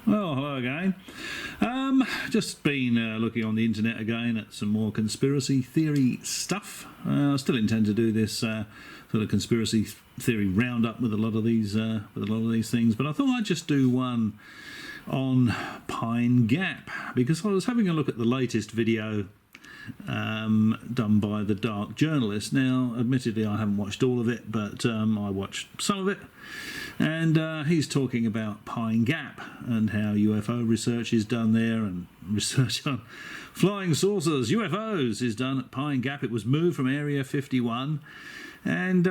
Well, hello again. Just been looking on the internet again at some more conspiracy theory stuff. I still intend to do this sort of conspiracy theory roundup with a lot of these things, but I thought I'd just do one on Pine Gap because I was having a look at the latest video done by the Dark Journalist. Now, admittedly, I haven't watched all of it, but I watched some of it. And he's talking about Pine Gap and how UFO research is done there, and research on flying saucers, UFOs, is done at Pine Gap. It was moved from Area 51. And,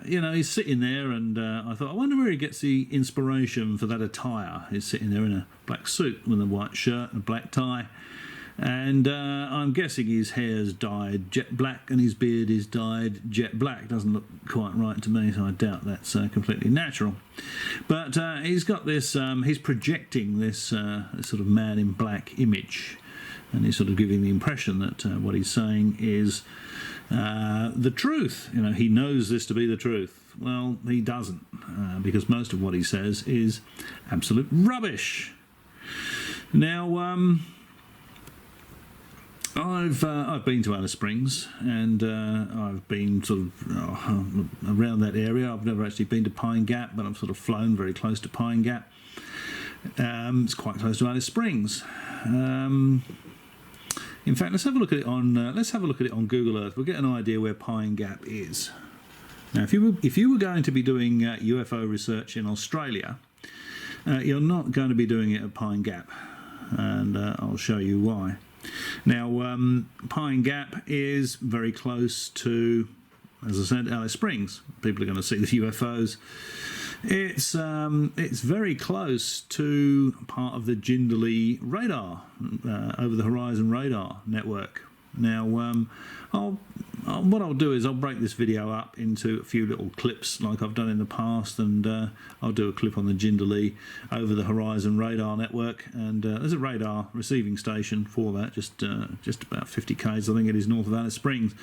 you know, he's sitting there, and I thought, I wonder where he gets the inspiration for that attire. He's sitting there in a black suit with a white shirt and a black tie. And I'm guessing his hair's dyed jet black and his beard is dyed jet black. Doesn't look quite right to me, so I doubt that's completely natural. But he's got this, he's projecting this sort of man in black image, and he's sort of giving the impression that what he's saying is the truth. You know, he knows this to be the truth. Well, he doesn't, because most of what he says is absolute rubbish. Now, I've been to Alice Springs, and I've been sort of around that area. I've never actually been to Pine Gap, but I've sort of flown very close to Pine Gap. It's quite close to Alice Springs. In fact, let's have a look at it on Google Earth. We'll get an idea where Pine Gap is. Now, if you were going to be doing UFO research in Australia, you're not going to be doing it at Pine Gap, and I'll show you why. Now, Pine Gap is very close to, as I said, Alice Springs. People are going to see the UFOs. It's very close to part of the Jindalee radar, over the horizon radar network. Now, what I'll do is I'll break this video up into a few little clips like I've done in the past, and I'll do a clip on the Jindalee over the horizon radar network, and there's a radar receiving station for that, just about 50 k's, I think it is, north of Alice Springs.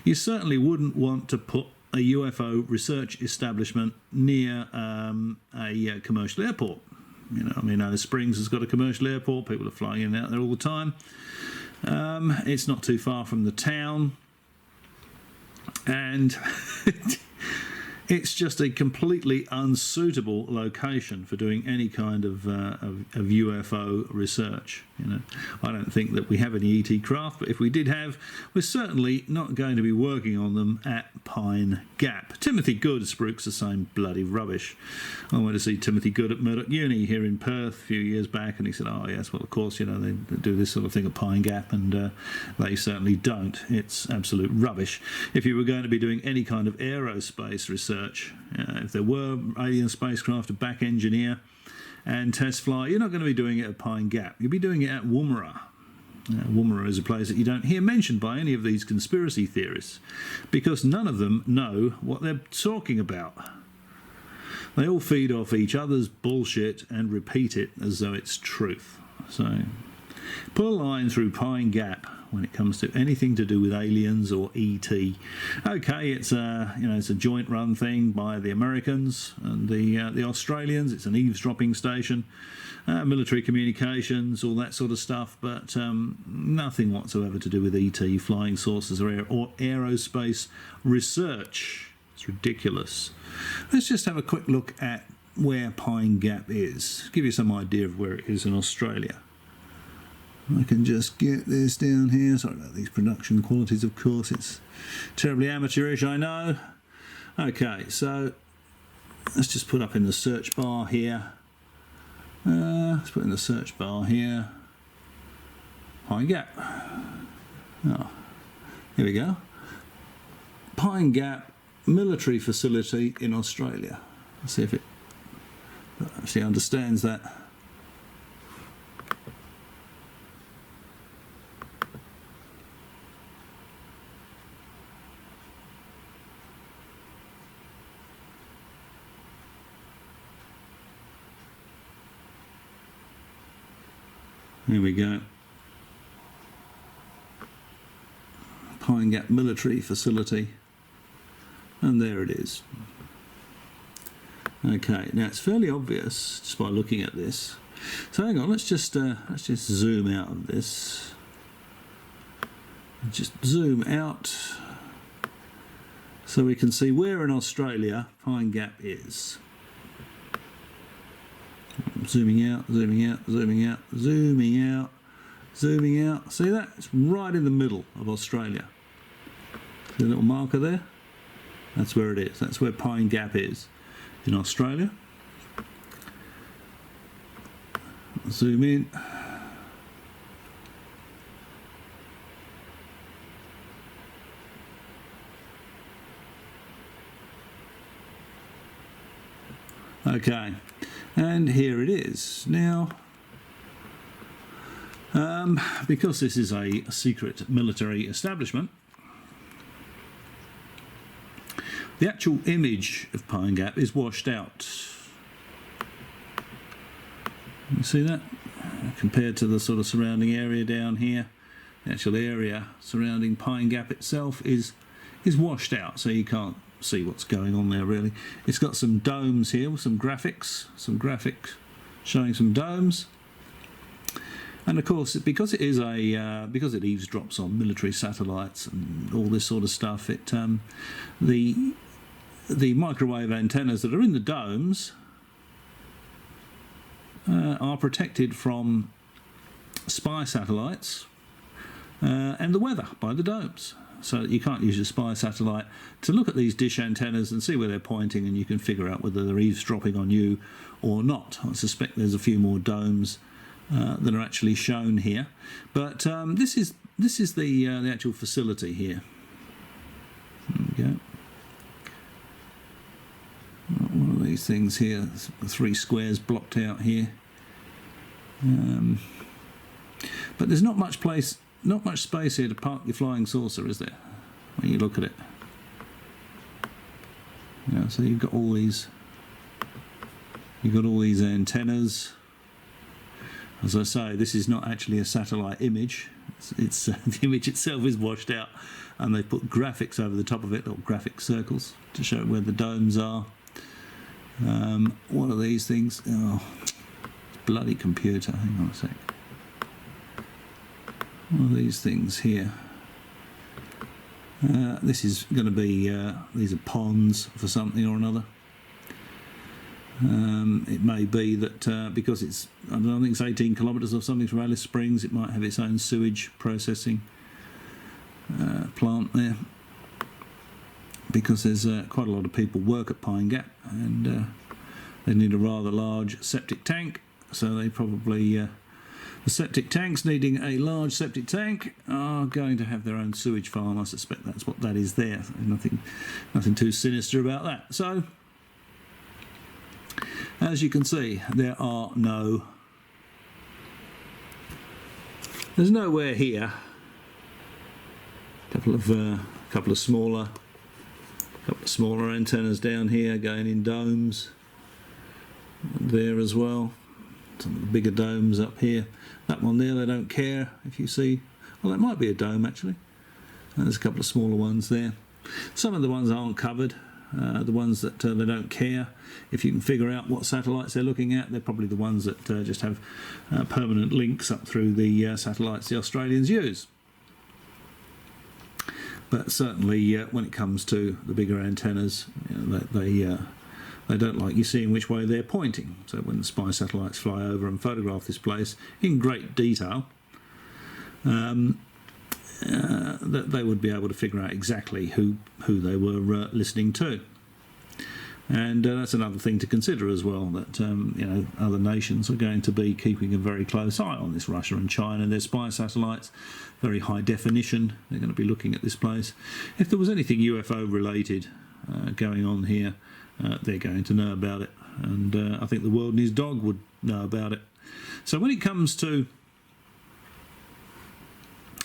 You certainly wouldn't want to put a UFO research establishment near a commercial airport. You know, I mean, Alice Springs has got a commercial airport. People are flying in and out there all the time. It's not too far from the town, and it's just a completely unsuitable location for doing any kind of UFO research. You know, I don't think that we have any ET craft, but if we did have, we're certainly not going to be working on them at Pine Gap. Timothy Good spruiks the same bloody rubbish. I went to see Timothy Good at Murdoch Uni here in Perth a few years back, and he said, oh yes, well of course, you know, they do this sort of thing at Pine Gap, and they certainly don't. It's absolute rubbish. If you were going to be doing any kind of aerospace research, if there were alien spacecraft to back engineer and test fly, you're not going to be doing it at Pine Gap. You'll be doing it at Woomera. Woomera is a place that you don't hear mentioned by any of these conspiracy theorists, because none of them know what they're talking about. They all feed off each other's bullshit and repeat it as though it's truth. So, put a line through Pine Gap when it comes to anything to do with aliens or ET. Okay, it's a joint run thing by the Americans and the Australians. It's an eavesdropping station, military communications, all that sort of stuff, but nothing whatsoever to do with ET, flying saucers, or aerospace research. It's ridiculous. Let's just have a quick look at where Pine Gap is. Give you some idea of where it is in Australia. I can just get this down here. Sorry about these production qualities, of course. It's terribly amateurish, I know. Okay, so let's just put up in the search bar here. Let's put in the search bar here Pine Gap. Oh, here we go. Pine Gap military facility in Australia. Let's see if it actually understands that. Here we go. Pine Gap military facility, and there it is. Okay, now it's fairly obvious just by looking at this So hang on, let's just zoom out of this. Just zoom out so we can see where in Australia Pine Gap is. Zooming out, zooming out, zooming out, zooming out, zooming out. See that? It's right in the middle of Australia. See the little marker there? That's where it is. That's where Pine Gap is in Australia. Zoom in. Okay, and here it is. Now, because this is a secret military establishment, the actual image of Pine Gap is washed out. You see that? Compared to the sort of surrounding area down here, the actual area surrounding Pine Gap itself is washed out, so you can't see what's going on there really. It's got some domes here with some graphics showing some domes, and of course because it is a because it eavesdrops on military satellites and all this sort of stuff, it the microwave antennas that are in the domes are protected from spy satellites and the weather by the domes. So you can't use your spy satellite to look at these dish antennas and see where they're pointing, and you can figure out whether they're eavesdropping on you or not. I suspect there's a few more domes that are actually shown here, but this is the actual facility here. There we go. One of these things here, 3 squares blocked out here, but there's not much space here to park your flying saucer, is there? When you look at it, yeah. So you've got all these antennas. As I say, this is not actually a satellite image. It's the image itself is washed out, and they put graphics over the top of it, little graphic circles, to show where the domes are. What are these things? Oh, bloody computer. Hang on a sec. What are these things here? This is going to be, these are ponds for something or another. It may be that because it's, I don't know, I think it's 18 kilometres or something from Alice Springs, it might have its own sewage processing plant there. Because there's quite a lot of people work at Pine Gap, and they need a rather large septic tank, so they probably the septic tanks needing a large septic tank are going to have their own sewage farm. I suspect that's what that is there. Nothing too sinister about that. So, as you can see, there's nowhere here. A couple of smaller antennas down here going in domes there as well. Some of the bigger domes up here. That one there, they don't care if you see. Well, that might be a dome actually. And there's a couple of smaller ones there. Some of the ones aren't covered. The ones that they don't care. If you can figure out what satellites they're looking at, they're probably the ones that just have permanent links up through the satellites the Australians use. But certainly when it comes to the bigger antennas, you know, they don't like you seeing which way they're pointing. So when the spy satellites fly over and photograph this place in great detail, that they would be able to figure out exactly who they were listening to. And that's another thing to consider as well, that you know, other nations are going to be keeping a very close eye on this. Russia and China, their spy satellites, very high definition. They're going to be looking at this place. If there was anything UFO related going on here, they're going to know about it, and I think the world and his dog would know about it. So when it comes to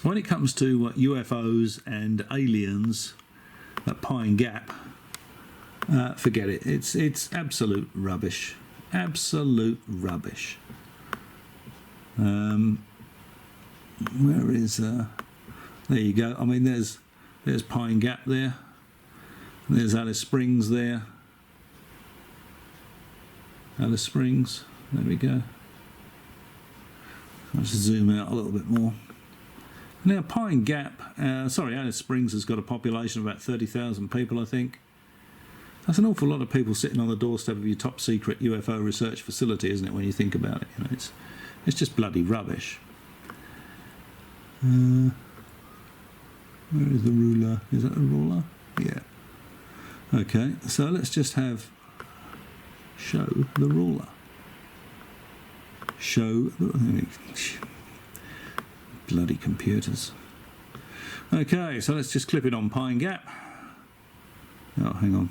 UFOs and aliens at Pine Gap, forget it. It's absolute rubbish. Absolute rubbish. Where is there you go. I mean, there's Pine Gap there. There's Alice Springs there. Alice Springs. There we go. I'll just zoom out a little bit more. Now Pine Gap, Alice Springs has got a population of about 30,000 people, I think. That's an awful lot of people sitting on the doorstep of your top secret UFO research facility, isn't it, when you think about it? You know, it's just bloody rubbish. Where is the ruler? Is that the ruler? Yeah. Okay, so let's just have show the ruler. Show the bloody computers. Okay, so let's just clip it on Pine Gap. Oh, hang on.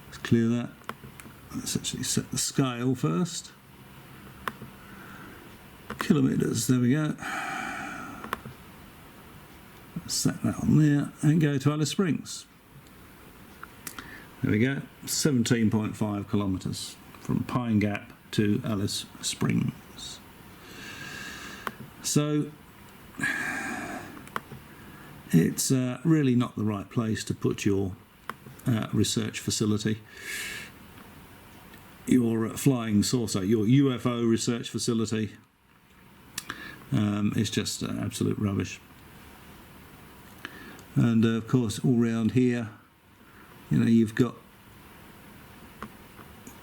Let's clear that. Let's actually set the scale first. Kilometres, there we go. Set that on there and go to Alice Springs. There we go, 17.5 kilometres from Pine Gap to Alice Springs. So it's really not the right place to put your research facility, your flying saucer, your UFO research facility. It's just absolute rubbish. And of course, all round here, you know, you've got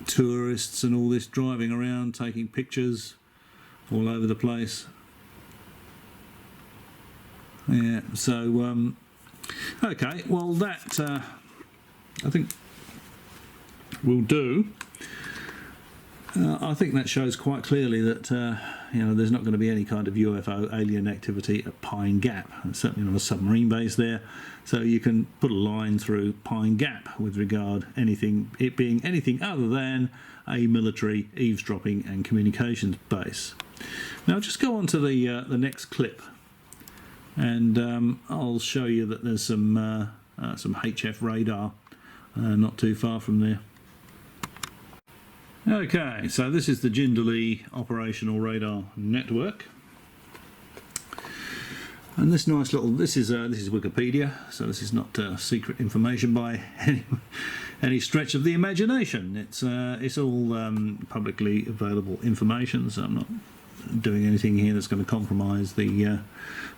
tourists and all this driving around, taking pictures all over the place. Yeah, so, okay, well that, I think will do. I think that shows quite clearly that, you know, there's not going to be any kind of UFO alien activity at Pine Gap. There's certainly not a submarine base there. So you can put a line through Pine Gap with regard it being anything other than a military eavesdropping and communications base. Now just go on to the next clip, and I'll show you that there's some HF radar not too far from there. Okay, so this is the Jindalee Operational Radar Network, and this nice little this is Wikipedia, so this is not secret information by any stretch of the imagination. It's all publicly available information, so I'm not doing anything here that's going to compromise the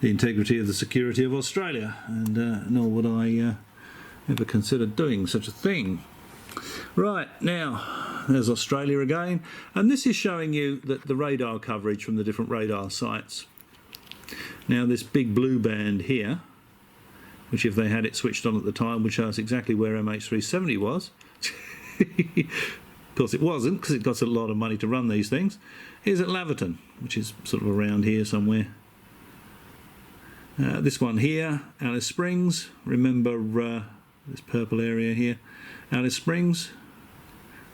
integrity of the security of Australia, and nor would I ever consider doing such a thing. Right, now there's Australia again, and this is showing you that the radar coverage from the different radar sites. Now this big blue band here, which if they had it switched on at the time would show us exactly where MH370 was. Of course it wasn't, because it costs a lot of money to run these things. Is at Laverton, which is sort of around here somewhere. This one here, Alice Springs, remember this purple area here, Alice Springs.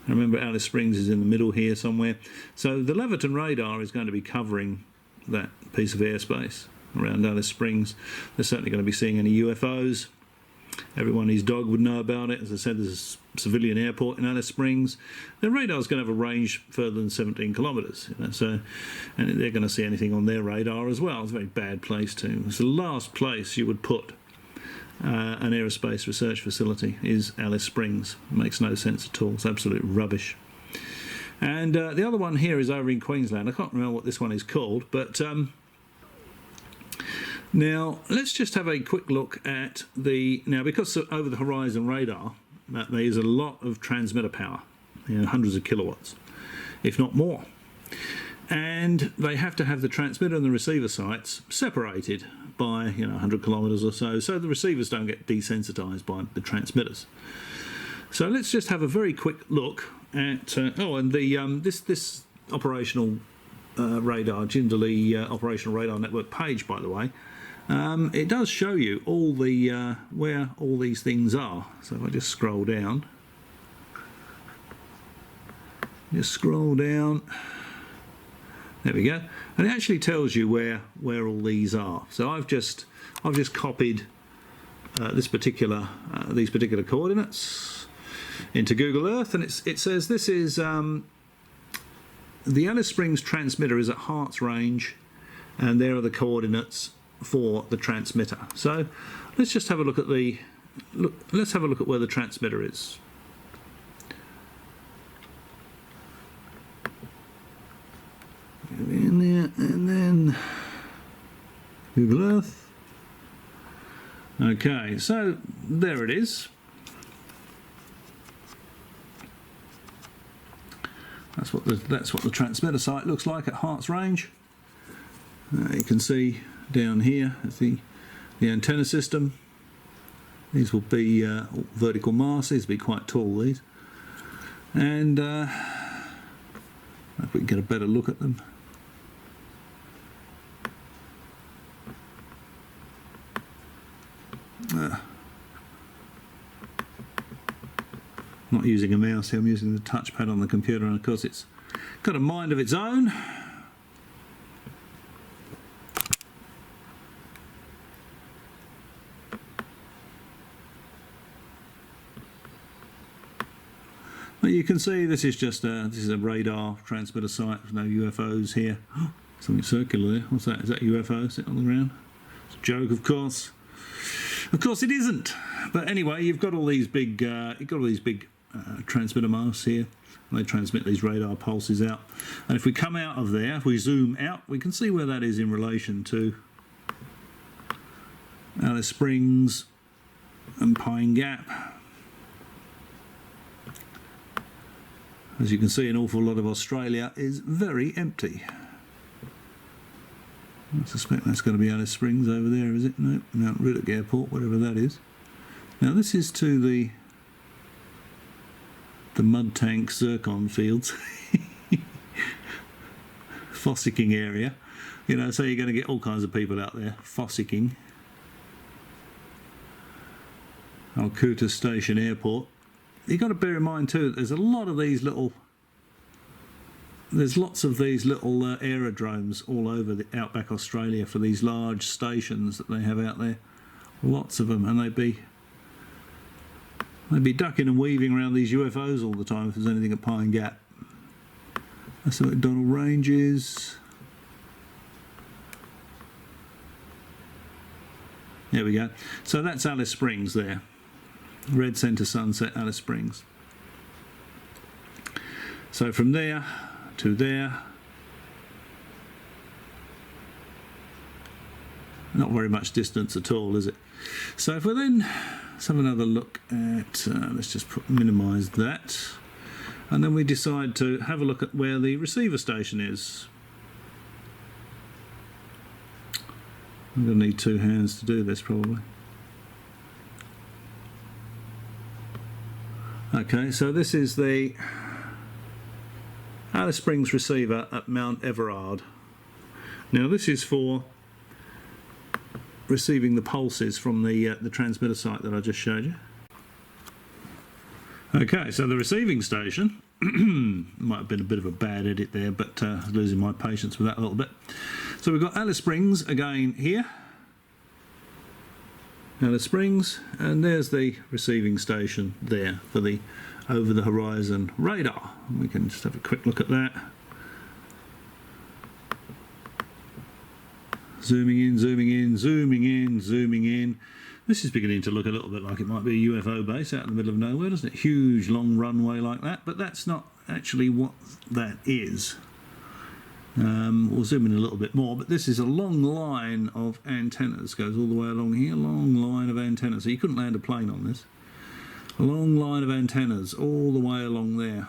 Remember Alice Springs is in the middle here somewhere. So the Laverton radar is going to be covering that piece of airspace around Alice Springs. They're certainly going to be seeing any UFOs. Everyone and his dog would know about it. As I said, there's a civilian airport in Alice Springs. The radar is going to have a range further than 17 kilometres. You know, so, and they're going to see anything on their radar as well. It's a very bad place too. It's the last place you would put an aerospace research facility is Alice Springs. It makes no sense at all. It's absolute rubbish. And the other one here is over in Queensland. I can't remember what this one is called, but now let's just have a quick look at because over the horizon radar, there's a lot of transmitter power, you know, hundreds of kilowatts, if not more. And they have to have the transmitter and the receiver sites separated by 100 kilometres or so the receivers don't get desensitised by the transmitters. So let's just have a very quick look at this operational radar, Jindalee Operational Radar Network page, by the way. It does show you all the where all these things are. So if I just scroll down, there we go, and it actually tells you where all these are. So I've just copied these particular coordinates into Google Earth, and it says this is the Alice Springs transmitter is at Hart's range, and there are the coordinates for the transmitter. So let's just have a look at let's have a look at where the transmitter is. In there, and then Google Earth. Okay, so there it is. That's what the transmitter site looks like at Hart's Range. You can see down here is the antenna system. These will be vertical masts. These will be quite tall, these. And if we can get a better look at them. Not using a mouse here, I'm using the touchpad on the computer, and of course it's got a mind of its own. But you can see this is just this is a radar transmitter site. There's no UFOs here. Something circular there. What's that? Is that a UFO sitting on the ground? It's a joke, of course. Of course, it isn't. But anyway, you've got all these big transmitter masts here. And they transmit these radar pulses out. And if we come out of there, if we zoom out, we can see where that is in relation to Alice Springs and Pine Gap. As you can see, an awful lot of Australia is very empty. I suspect that's going to be Alice Springs over there, is it? No, Mount Riddock Airport, whatever that is. Now this is to the mud tank zircon fields, fossicking area. You know, so you're going to get all kinds of people out there fossicking. Alcuta Station Airport. You've got to bear in mind too, there's a lot of these little, there's lots of these little aerodromes all over the outback Australia for these large stations that they have out there. Lots of them, and they'd be ducking and weaving around these UFOs all the time if there's anything at Pine Gap. That's the McDonnell Range is. There we go. So that's Alice Springs there. Red Centre Sunset, Alice Springs. So from there to there, not very much distance at all, is it? So if we then let's have another look at, let's just minimise that, and then we decide to have a look at where the receiver station is. I'm going to need two hands to do this probably. Okay, so this is the Alice Springs receiver at Mount Everard. Now this is for receiving the pulses from the transmitter site that I just showed you. Okay, so the receiving station, might have been a bit of a bad edit there, but losing my patience with that a little bit. So we've got Alice Springs again here. Alice Springs, and there's the receiving station there for the over the horizon radar. We can just have a quick look at that. Zooming in, zooming in, zooming in, zooming in. This is beginning to look a little bit like it might be a UFO base out in the middle of nowhere, doesn't it? Huge long runway like that, but that's not actually what that is. We'll zoom in a little bit more, but this is a long line of antennas, goes all the way along here, long line of antennas. So you couldn't land a plane on this. A long line of antennas all the way along there.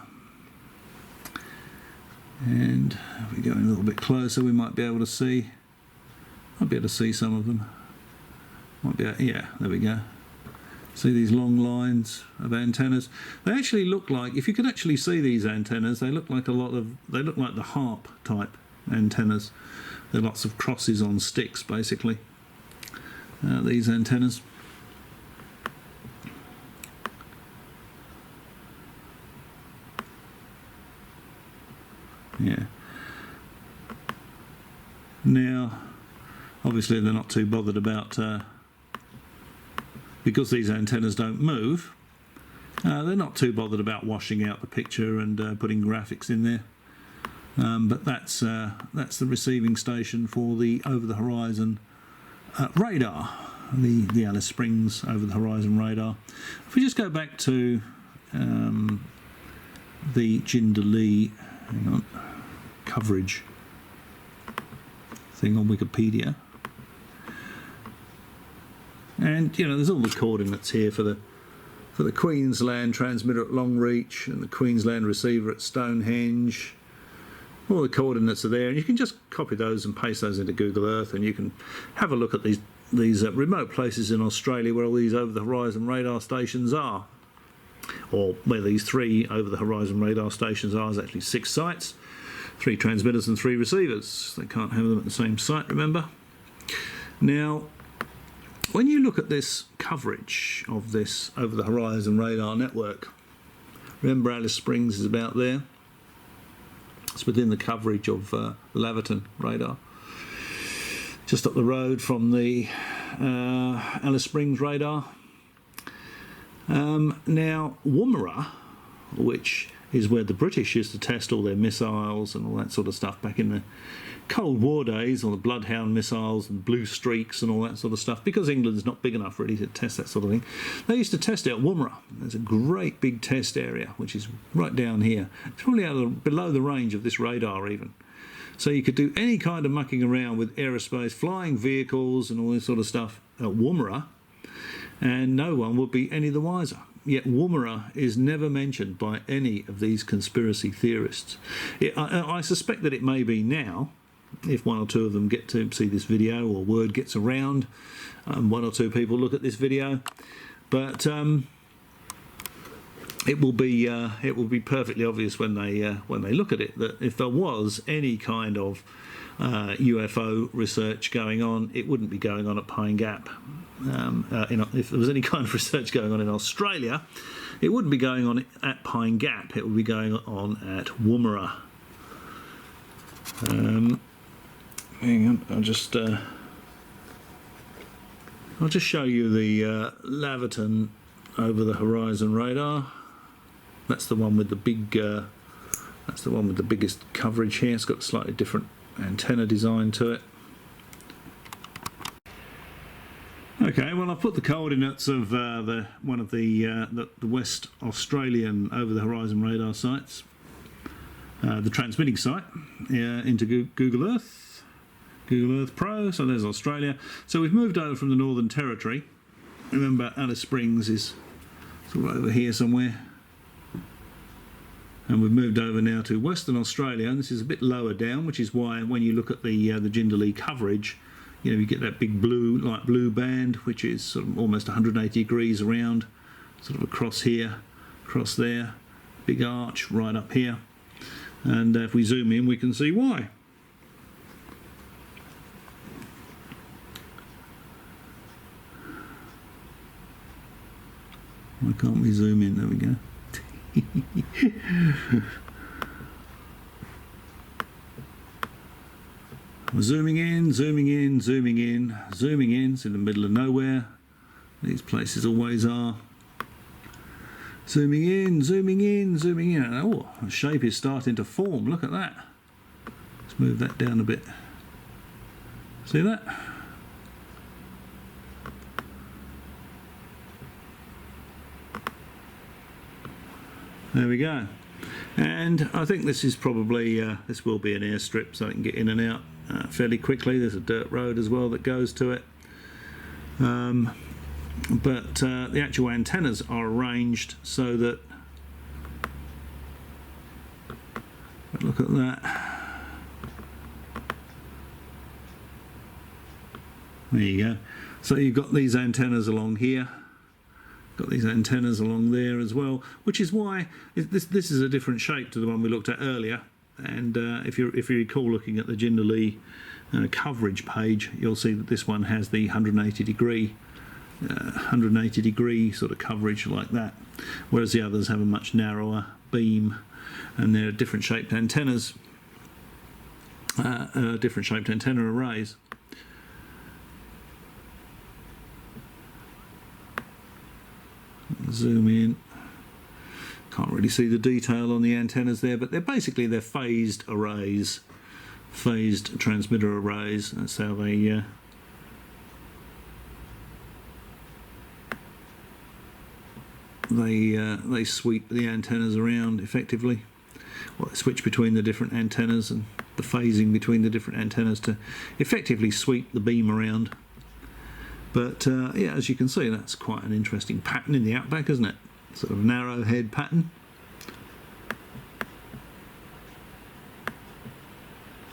And if we go in a little bit closer, we might be able to see, some of them. Might be able, yeah, there we go. See these long lines of antennas? They actually look like, if you could actually see these antennas, they look like they look like the harp type antennas. There are lots of crosses on sticks, basically. These antennas. Yeah. Now, obviously they're not too bothered about, because these antennas don't move, they're not too bothered about washing out the picture and putting graphics in there. But that's the receiving station for the over-the-horizon radar, the Alice Springs over-the-horizon radar. If we just go back to the Jindalee, hang on, coverage thing on Wikipedia. And you know, there's all the coordinates here for the Queensland transmitter at Longreach and the Queensland receiver at Stonehenge. All the coordinates are there, and you can just copy those and paste those into Google Earth, and you can have a look at these remote places in Australia where all these over-the-horizon radar stations are, or where these 3 over-the-horizon radar stations are. There's actually 6 sites, 3 transmitters and 3 receivers. They can't have them at the same site, remember? Now, when you look at this coverage of this over-the-horizon radar network, remember Alice Springs is about there. It's within the coverage of the Laverton radar, just up the road from the Alice Springs radar. Now, Woomera, which is where the British used to test all their missiles and all that sort of stuff back in the Cold War days, all the Bloodhound missiles and Blue Streaks and all that sort of stuff, because England's not big enough really to test that sort of thing. They used to test out Woomera. There's a great big test area, which is right down here. It's probably below the range of this radar even. So you could do any kind of mucking around with aerospace, flying vehicles and all this sort of stuff at Woomera, and no one would be any the wiser. Yet Woomera is never mentioned by any of these conspiracy theorists. I suspect that it may be now, if 1 or 2 of them get to see this video, or word gets around, 1 or 2 people look at this video, but it will be perfectly obvious when they look at it that if there was any kind of UFO research going on, it wouldn't be going on at Pine Gap. If there was any kind of research going on in Australia, it wouldn't be going on at Pine Gap. It would be going on at Woomera. Hang on, I'll just show you the Laverton over the horizon radar. That's the one with the big. That's the one with the biggest coverage here. It's got a slightly different antenna design to it. Okay, well, I've put the coordinates of one of the West Australian over the horizon radar sites, the transmitting site, into Google Earth. Google Earth Pro, so there's Australia. So we've moved over from the Northern Territory. Remember, Alice Springs is sort of over here somewhere. And we've moved over now to Western Australia, and this is a bit lower down, which is why when you look at the Jindalee coverage, you know, you get that big blue, light blue band, which is sort of almost 180 degrees around, sort of across here, across there, big arch right up here. And if we zoom in, we can see why. Why can't we zoom in? There we go. We're zooming in, zooming in, zooming in, zooming in. It's in the middle of nowhere. These places always are. Zooming in, zooming in, zooming in. Oh, the shape is starting to form. Look at that. Let's move that down a bit. See that? There we go. And I think this is probably, this will be an airstrip, so I can get in and out fairly quickly. There's a dirt road as well that goes to it. But the actual antennas are arranged so that, look at that. There you go. So you've got these antennas along here. Got these antennas along there as well, which is why this is a different shape to the one we looked at earlier. And if you recall looking at the Jindalee coverage page, you'll see that this one has the 180 degree sort of coverage like that, whereas the others have a much narrower beam, and they're different shaped antennas, different shaped antenna arrays. Zoom in. Can't really see the detail on the antennas there, but they're phased arrays, phased transmitter arrays. That's how they sweep the antennas around effectively. Well, they switch between the different antennas and the phasing between the different antennas to effectively sweep the beam around. But yeah, as you can see, that's quite an interesting pattern in the outback, isn't it? Sort of narrow head pattern.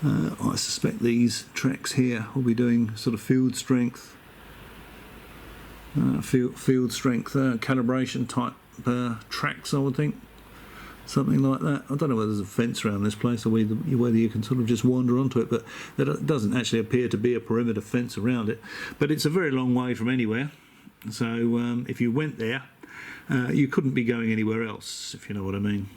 I suspect these tracks here will be doing sort of field strength calibration type tracks, I would think. Something like that. I don't know whether there's a fence around this place or whether you can sort of just wander onto it, but there doesn't actually appear to be a perimeter fence around it. But it's a very long way from anywhere, so if you went there, you couldn't be going anywhere else, if you know what I mean.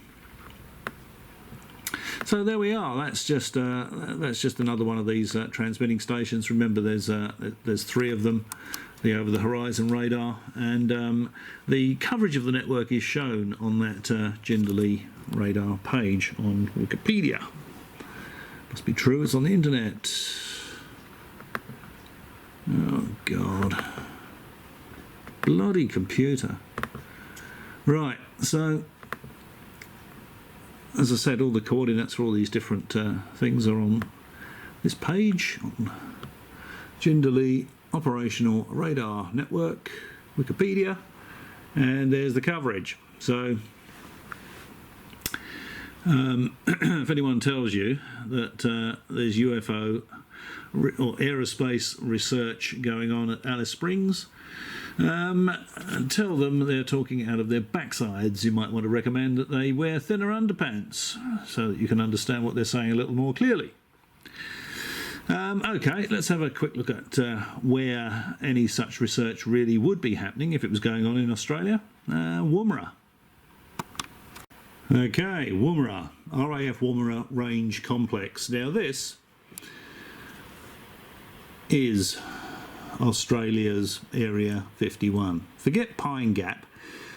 So there we are. That's just another one of these transmitting stations. Remember, there's 3 of them. The over-the-horizon radar, and the coverage of the network is shown on that Jindalee radar page on Wikipedia. Must be true, it's on the internet. Oh God. Bloody computer. Right, so as I said, all the coordinates for all these different things are on this page, on Jindalee Operational Radar Network, Wikipedia, and there's the coverage. So if anyone tells you that there's UFO or aerospace research going on at Alice Springs, tell them they're talking out of their backsides. You might want to recommend that they wear thinner underpants so that you can understand what they're saying a little more clearly. Okay, let's have a quick look at where any such research really would be happening if it was going on in Australia. Woomera. Okay, Woomera, RAF Woomera Range Complex. Now this is Australia's Area 51. Forget Pine Gap,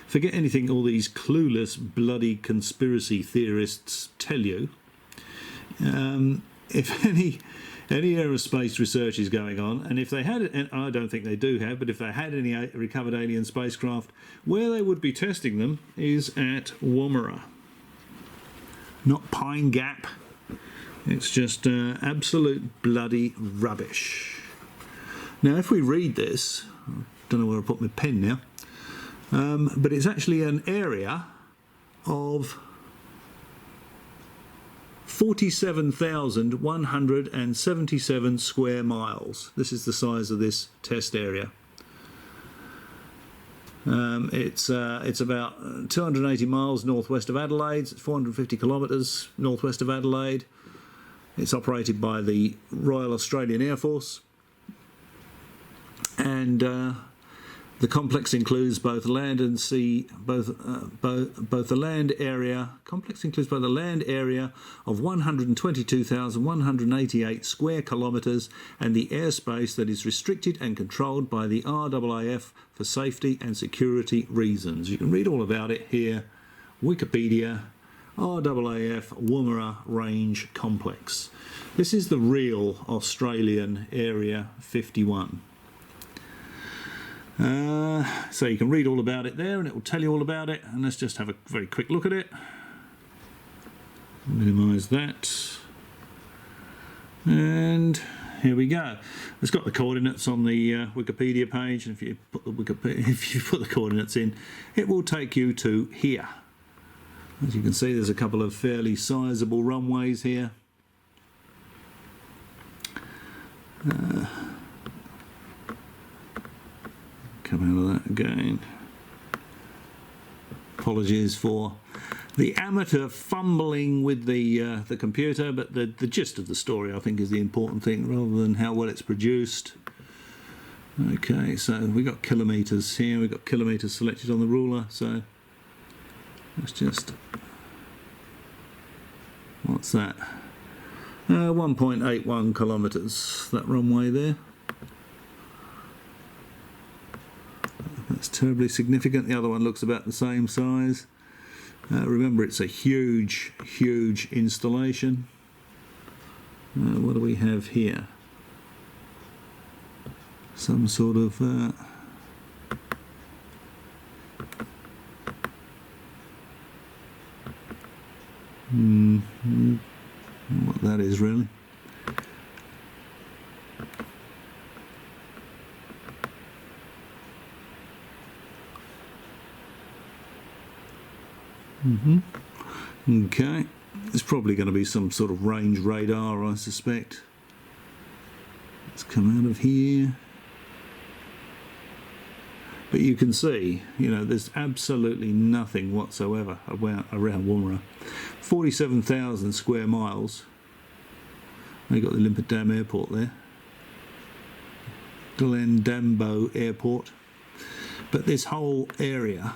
forget anything all these clueless bloody conspiracy theorists tell you. If any aerospace research is going on, and if they had, and I don't think they do have, but if they had any recovered alien spacecraft, where they would be testing them is at Woomera, not Pine Gap. It's just absolute bloody rubbish. Now, if we read this, I don't know where I put my pen now, but it's actually an area of 47,177 square miles. This is the size of this test area. It's about 280 miles northwest of Adelaide. It's 450 kilometres northwest of Adelaide. It's operated by the Royal Australian Air Force, and the complex includes both land and sea, both the land area. Complex includes both the land area of 122,188 square kilometres and the airspace that is restricted and controlled by the RAAF for safety and security reasons. You can read all about it here, Wikipedia, RAAF Woomera Range Complex. This is the real Australian Area 51. So you can read all about it there, and it will tell you all about it. And let's just have a very quick look at it. Minimise that, and here we go. It's got the coordinates on the Wikipedia page, and if you put the coordinates in, it will take you to here. As you can see, there's a couple of fairly sizable runways here. Come out of that again. Apologies for the amateur fumbling with the computer, but the gist of the story, I think, is the important thing, rather than how well it's produced. Okay, so we got kilometres here. We've got kilometres selected on the ruler. So let's just, what's that? 1.81 kilometres. That runway there. That's terribly significant. The other one looks about the same size. Remember, it's a huge, huge installation. What do we have here? Some sort of what that is really. Okay, there's probably going to be some sort of range radar, I suspect. Let's come out of here. But you can see, you know, there's absolutely nothing whatsoever around Woomera. 47,000 square miles. You've got the Limpet Dam Airport there. Glendambo Airport. But this whole area,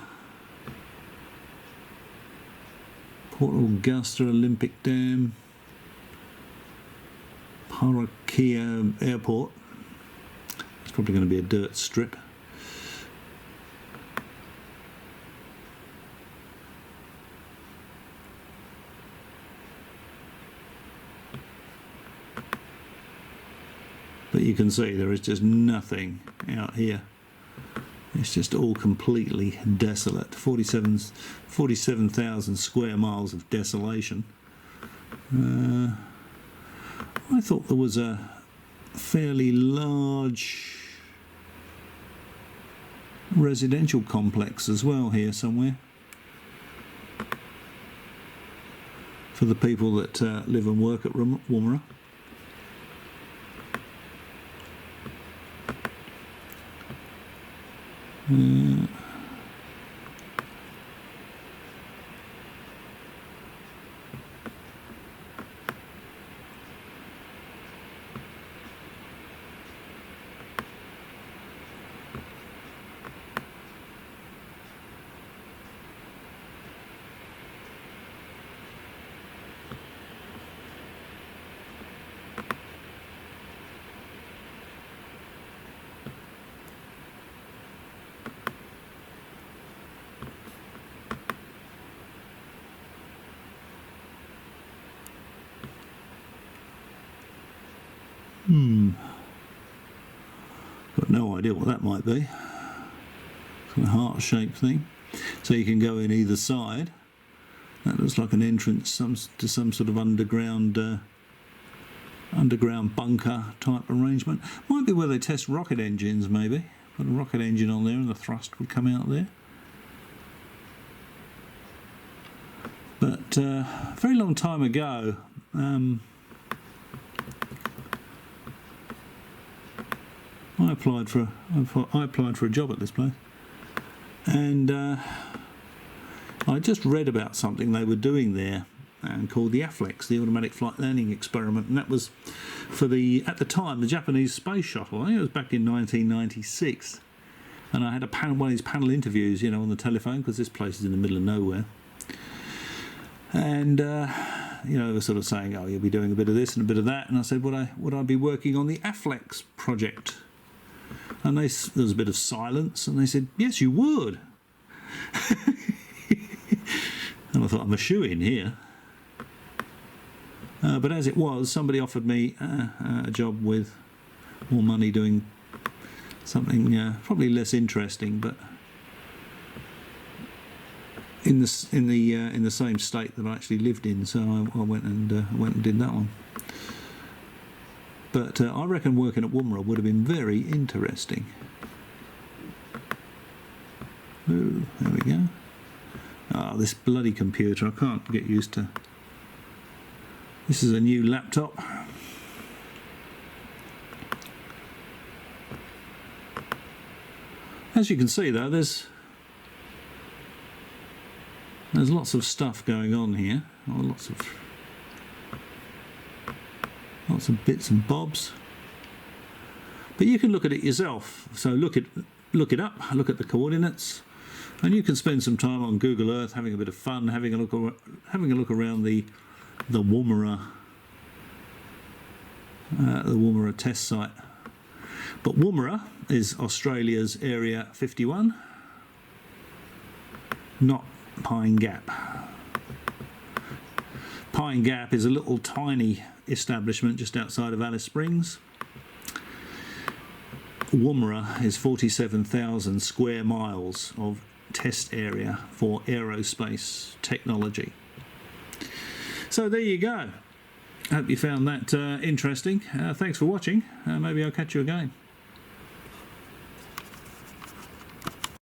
Port Augusta Olympic Dam, Parakia Airport. It's probably going to be a dirt strip. But you can see there is just nothing out here. It's just all completely desolate. 47,000 square miles of desolation. I thought there was a fairly large residential complex as well here somewhere for the people that live and work at Woomera. Got no idea what that might be. It's a heart-shaped thing. So you can go in either side. That looks like an entrance to some sort of underground bunker type arrangement. Might be where they test rocket engines, maybe. Put a rocket engine on there and the thrust would come out there. But a very long time ago, I applied for a job at this place, and I just read about something they were doing there, called the AFLEX, the Automatic Flight Landing Experiment, and that was for at the time the Japanese space shuttle. I think it was back in 1996, and I had one of these panel interviews, you know, on the telephone, because this place is in the middle of nowhere, and you know, they were sort of saying, "Oh, you'll be doing a bit of this and a bit of that," and I said, "Would I be working on the AFLEX project?" And there was a bit of silence, and they said, "Yes, you would." And I thought, I'm a shoo-in here. But as it was, somebody offered me a job with more money doing something probably less interesting, but in the same state that I actually lived in. So I went and did that one. But I reckon working at Woomera would have been very interesting. Ooh, there we go. Ah, this bloody computer, I can't get used to. This is a new laptop. As you can see though, there's lots of stuff going on here. Oh, lots of bits and bobs, but you can look at it yourself. So look it up, look at the coordinates, and you can spend some time on Google Earth having a bit of fun, having a look around the Woomera test site. But Woomera is Australia's Area 51, not Pine Gap. Pine Gap is a little tiny establishment just outside of Alice Springs. Woomera is 47,000 square miles of test area for aerospace technology. So there you go. Hope you found that interesting. Thanks for watching. Maybe I'll catch you again.